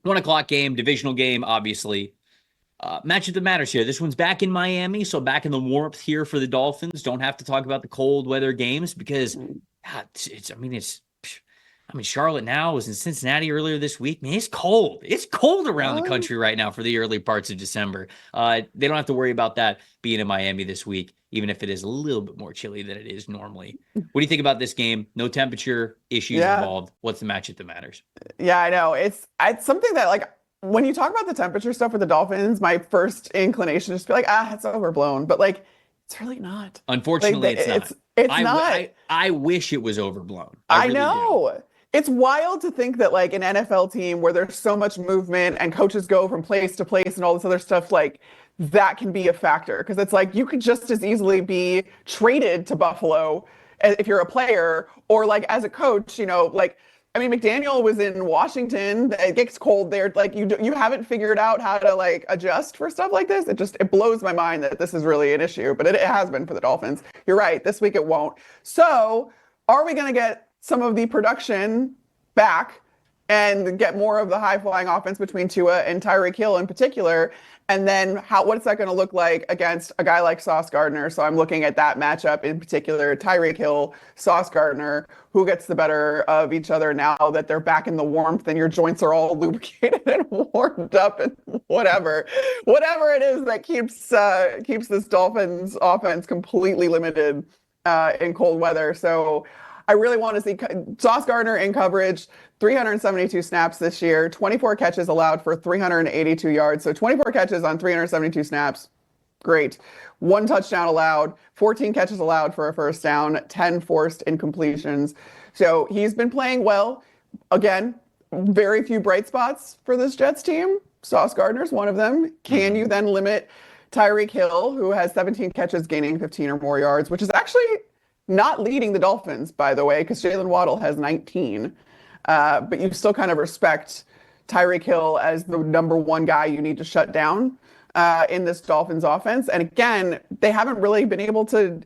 1 o'clock game, divisional game, obviously. Matchup that matters here. This one's back in Miami, so back in the warmth here for the Dolphins. Don't have to talk about the cold weather games because Charlotte now was in Cincinnati earlier this week. Man, it's cold. It's cold around the country right now for the early parts of December. They don't have to worry about that being in Miami this week, even if it is a little bit more chilly than it is normally. What do you think about this game? No temperature issues involved. What's the matchup that matters? Yeah, I know. It's something that, like, when you talk about the temperature stuff with the Dolphins, my first inclination is to be like, it's overblown. But like, it's really not. Unfortunately, Like, it's not. it's not. I wish it was overblown. I really know. do. It's wild to think that, like, an NFL team where there's so much movement and coaches go from place to place and all this other stuff, like, that can be a factor. Because it's like you could just as easily be traded to Buffalo if you're a player, or like as a coach, like, I mean, McDaniel was in Washington. It gets cold there. Like, you haven't figured out how to, like, adjust for stuff like this. It blows my mind that this is really an issue, but it has been for the Dolphins. You're right. This week it won't. So, are we going to get some of the production back and get more of the high-flying offense between Tua and Tyreek Hill in particular? And then what's that going to look like against a guy like Sauce Gardner? So I'm looking at that matchup in particular, Tyreek Hill, Sauce Gardner, who gets the better of each other now that they're back in the warmth and your joints are all lubricated and warmed up and whatever it is that keeps this Dolphins offense completely limited in cold weather. So I really want to see Sauce Gardner in coverage, 372 snaps this year, 24 catches allowed for 382 yards. So 24 catches on 372 snaps. Great. 1 touchdown allowed, 14 catches allowed for a first down, 10 forced incompletions. So he's been playing well. Again, very few bright spots for this Jets team. Sauce Gardner's one of them. Can you then limit Tyreek Hill, who has 17 catches, gaining 15 or more yards, which is actually not leading the Dolphins, by the way, because Jalen Waddle has 19. But you still kind of respect Tyreek Hill as the number one guy you need to shut down in this Dolphins offense. And again, they haven't really been able to,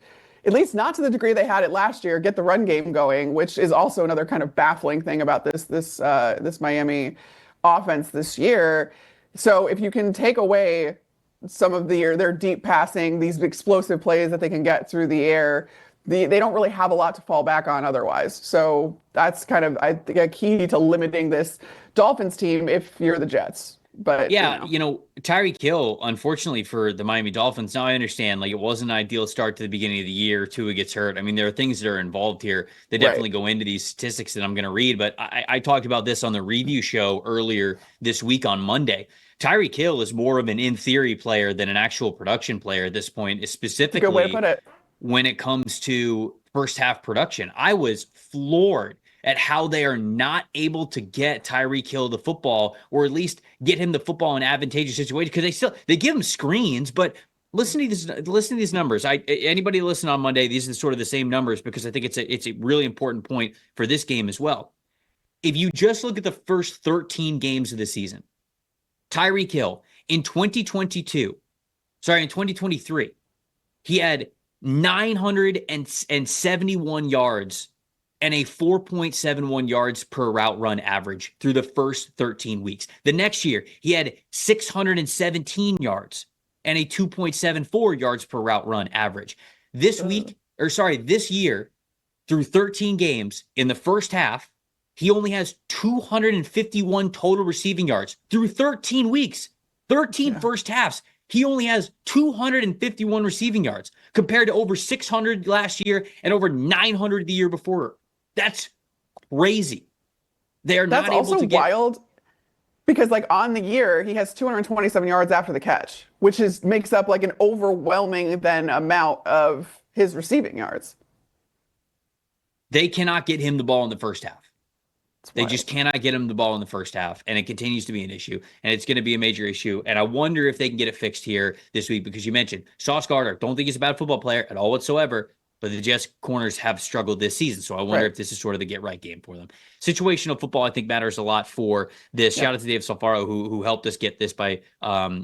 at least not to the degree they had it last year, get the run game going, which is also another kind of baffling thing about this Miami offense this year. So if you can take away some of their deep passing, these explosive plays that they can get through the air, they don't really have a lot to fall back on otherwise. So that's kind of, I think, a key to limiting this Dolphins team if you're the Jets. But yeah, Tyreek Hill, unfortunately for the Miami Dolphins, now I understand, like, it wasn't an ideal start to the beginning of the year. Tua gets hurt. I mean, there are things that are involved here that definitely go into these statistics that I'm going to read. But I talked about this on the review show earlier this week on Monday. Tyreek Hill is more of an in theory player than an actual production player at this point, specifically. Good way to put it. When it comes to first half production. I was floored at how they are not able to get Tyreek Hill the football, or at least get him the football in advantageous situations, because they give him screens. But listen to these numbers. Anybody listen on Monday, these are sort of the same numbers, because I think it's a really important point for this game as well. If you just look at the first 13 games of the season, Tyreek Hill in 2023, he had 971 yards and a 4.71 yards per route run average through the first 13 weeks. The next year, he had 617 yards and a 2.74 yards per route run average. This year, through 13 games in the first half, he only has 251 total receiving yards through 13 weeks, 13 first halves. He only has 251 receiving yards compared to over 600 last year and over 900 the year before. That's crazy. They're not able to get... That's also wild, because, like, on the year, he has 227 yards after the catch, which makes up like an overwhelming then amount of his receiving yards. They cannot get him the ball in the first half. They just cannot get him the ball in the first half, and it continues to be an issue, and it's going to be a major issue. And I wonder if they can get it fixed here this week, because you mentioned Sauce Gardner. Don't think he's a bad football player at all whatsoever, but the Jets corners have struggled this season. So I wonder if this is sort of the get-right game for them. Situational football, I think, matters a lot for this. Shout out to Dave Salfaro, who helped us get this by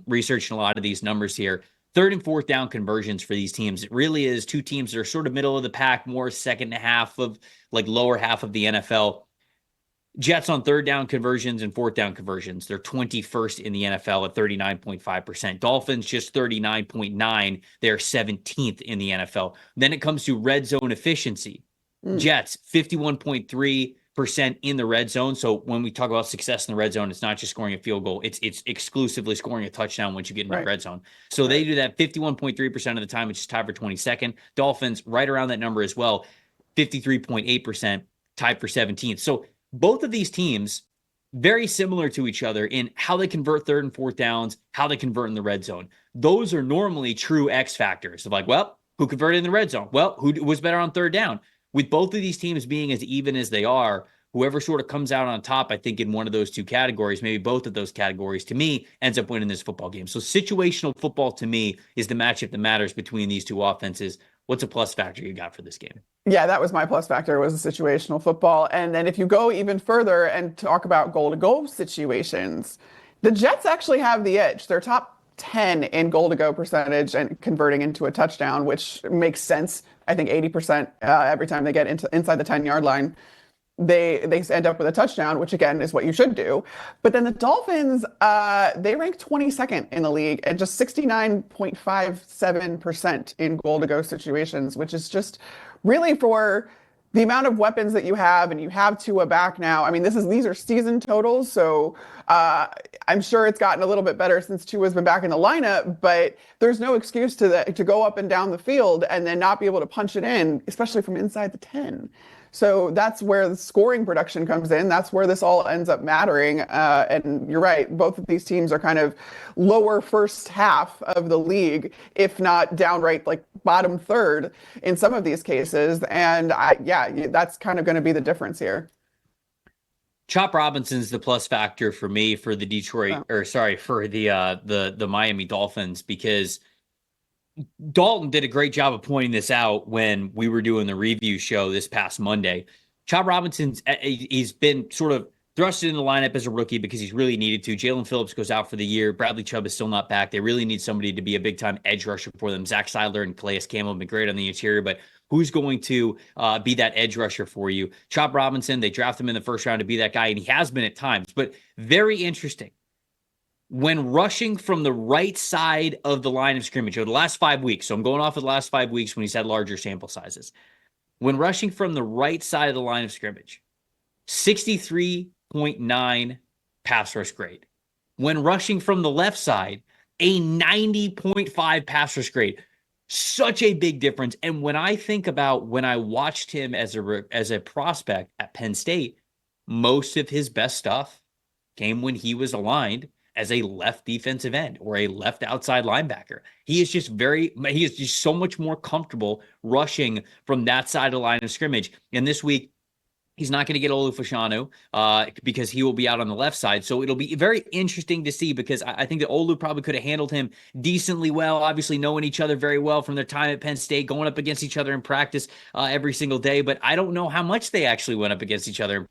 researching a lot of these numbers here. Third and fourth down conversions for these teams. It really is two teams that are sort of middle of the pack, more second half of, like, lower half of the NFL. Jets on third down conversions and fourth down conversions. They're 21st in the NFL at 39.5%. Dolphins just 39.9. They're 17th in the NFL. Then it comes to red zone efficiency. Jets 51.3% in the red zone. So when we talk about success in the red zone, it's not just scoring a field goal. It's exclusively scoring a touchdown once you get into the red zone. So they do that 51.3% of the time, which is tied for 22nd. Dolphins right around that number as well, 53.8%, tied for 17th. So both of these teams, very similar to each other in how they convert third and fourth downs, how they convert in the red zone. Those are normally true X factors of like, well, who converted in the red zone? Well, who was better on third down? With both of these teams being as even as they are, whoever sort of comes out on top, I think in one of those two categories, maybe both of those categories, to me, ends up winning this football game. So situational football to me is the matchup that matters between these two offenses. What's a plus factor you got for this game? Yeah, that was my plus factor, was the situational football. And then if you go even further and talk about goal-to-go situations, the Jets actually have the edge. They're top 10 in goal-to-go percentage and converting into a touchdown, which makes sense. I think 80% every time they get inside the 10-yard line, they end up with a touchdown, which again is what you should do. But then the Dolphins, they rank 22nd in the league at just 69.57% in goal-to-go situations, which is just really for the amount of weapons that you have, and you have Tua back now. I mean, these are season totals, so I'm sure it's gotten a little bit better since Tua's been back in the lineup, but there's no excuse to go up and down the field and then not be able to punch it in, especially from inside the 10. So that's where the scoring production comes in. That's where this all ends up mattering. And you're right, both of these teams are kind of lower first half of the league, if not downright like bottom third in some of these cases. And that's kind of going to be the difference here. Chop Robinson's the plus factor for me for the the Miami Dolphins, because Dalton did a great job of pointing this out when we were doing the review show this past Monday. Chop Robinson's, he's been sort of thrusted in the lineup as a rookie because he's really needed to. Jalen Phillips goes out for the year. Bradley Chubb is still not back. They really need somebody to be a big-time edge rusher for them. Zach Seidler and Calais Campbell have been great on the interior, but who's going to be that edge rusher for you? Chop Robinson, they draft him in the first round to be that guy, and he has been at times. But very interesting. When rushing from the right side of the line of scrimmage over the last 5 weeks, so I'm going off of the last 5 weeks when he's had larger sample sizes. When rushing from the right side of the line of scrimmage, 63.9 pass rush grade. When rushing from the left side, a 90.5 pass rush grade. Such a big difference. And when I think about when I watched him as a prospect at Penn State, most of his best stuff came when he was aligned as a left defensive end or a left outside linebacker. He is just so much more comfortable rushing from that side of the line of scrimmage. And this week, he's not going to get Olu Fashanu because he will be out on the left side. So it'll be very interesting to see, because I think that Olu probably could have handled him decently well, obviously knowing each other very well from their time at Penn State, going up against each other in practice every single day. But I don't know how much they actually went up against each other in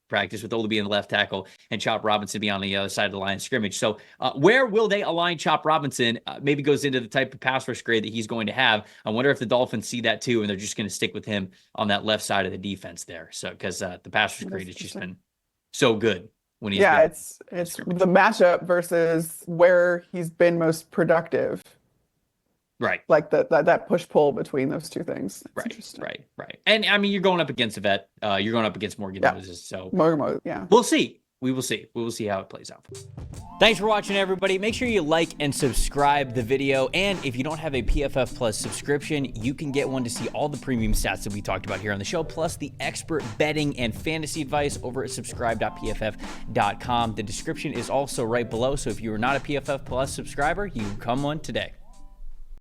practice, with Olu being the left tackle and Chop Robinson being on the other side of the line of scrimmage. So where will they align Chop Robinson maybe goes into the type of pass rush grade that he's going to have. I wonder if the Dolphins see that too, and they're just going to stick with him on that left side of the defense there. So because the pass rush grade has just been so good when he's it's the matchup versus where he's been most productive. Right. Like that push-pull between those two things. That's right. And I mean, you're going up against a vet. You're going up against Morgan Moses. So yeah. We'll see. We will see. We will see how it plays out. Thanks for watching, everybody. Make sure you like and subscribe the video. And if you don't have a PFF Plus subscription, you can get one to see all the premium stats that we talked about here on the show, plus the expert betting and fantasy advice over at subscribe.pff.com. The description is also right below. So if you are not a PFF Plus subscriber, you can become one today.